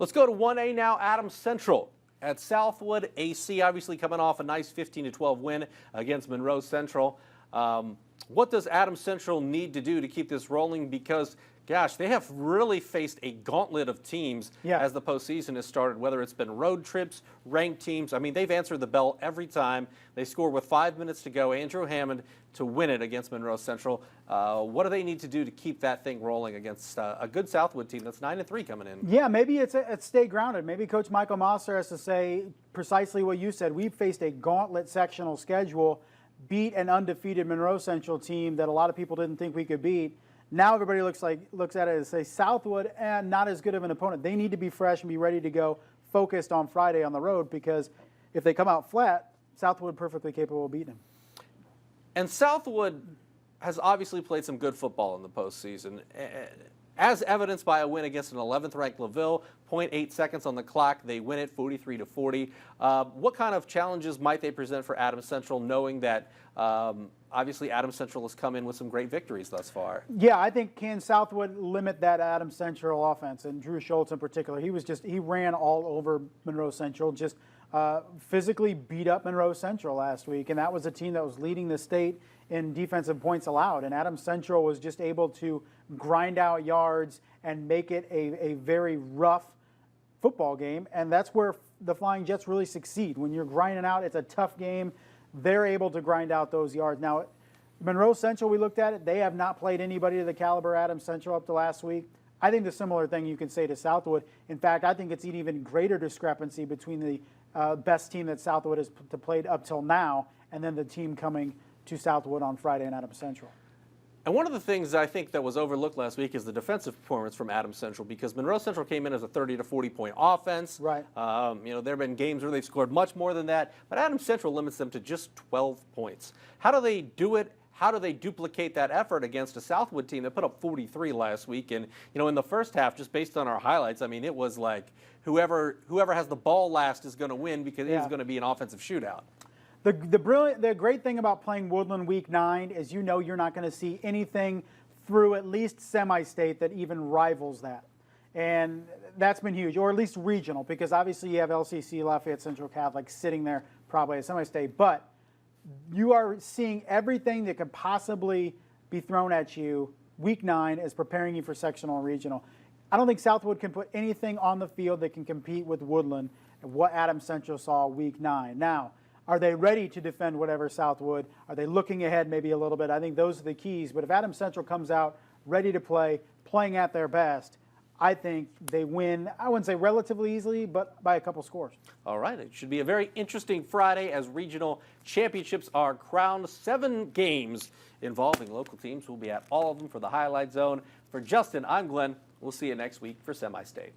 Let's go to 1A now. Adams Central at Southwood. AC obviously coming off a nice 15-12 win against Monroe Central. What does Adams Central need to do to keep this rolling? Because, gosh, they have really faced a gauntlet of teams as the postseason has started, whether it's been road trips, ranked teams. I mean, they've answered the bell every time. They score with 5 minutes to go. Andrew Hammond to win it against Monroe Central. What do they need to do to keep that thing rolling against a good Southwood team that's 9-3 coming in? Yeah, maybe it's stay grounded. Maybe Coach Michael Mosser has to say precisely what you said. We've faced a gauntlet sectional schedule, beat an undefeated Monroe Central team that a lot of people didn't think we could beat. Now everybody looks at it and say Southwood, and not as good of an opponent. They need to be fresh and be ready to go, focused on Friday on the road, because if they come out flat, Southwood perfectly capable of beating them. And Southwood has obviously played some good football in the postseason, as evidenced by a win against an 11th-ranked LaVille. 0.8 seconds on the clock. They win it 43-40. What kind of challenges might they present for Adams Central, knowing that obviously Adams Central has come in with some great victories thus far? Yeah, I think can Southwood limit that Adams Central offense, and Drew Schultz in particular. He ran all over Monroe Central, just physically beat up Monroe Central last week, and that was a team that was leading the state in defensive points allowed, and Adams Central was just able to grind out yards and make it a very rough football game, and that's where the Flying Jets really succeed. When you're grinding out, it's a tough game. They're able to grind out those yards. Now, Monroe Central, we looked at it. They have not played anybody to the caliber Adams Central up to last week. I think the similar thing you can say to Southwood. In fact, I think it's an even greater discrepancy between the best team that Southwood has played up till now and then the team coming to Southwood on Friday in Adams Central. And one of the things I think that was overlooked last week is the defensive performance from Adams Central, because Monroe Central came in as a 30 to 40 point offense. Right. There have been games where they've scored much more than that, but Adams Central limits them to just 12 points. How do they do it? How do they duplicate that effort against a Southwood team that put up 43 last week? And, in the first half, just based on our highlights, I mean, it was like whoever has the ball last is going to win, because it is going to be an offensive shootout. The great thing about playing Woodland Week 9 is you're not going to see anything through at least semi-state that even rivals that. And that's been huge, or at least regional, because obviously you have LCC, Lafayette Central Catholic sitting there probably at semi-state. But you are seeing everything that could possibly be thrown at you. Week 9 is preparing you for sectional and regional. I don't think Southwood can put anything on the field that can compete with Woodland and what Adams Central saw Week 9. Now, are they ready to defend whatever Southwood? Are they looking ahead maybe a little bit? I think those are the keys. But if Adams Central comes out ready to play, playing at their best, I think they win, I wouldn't say relatively easily, but by a couple scores. All right. It should be a very interesting Friday as regional championships are crowned. 7 games involving local teams. We'll be at all of them for the Highlight Zone. For Justin, I'm Glenn. We'll see you next week for Semi-State.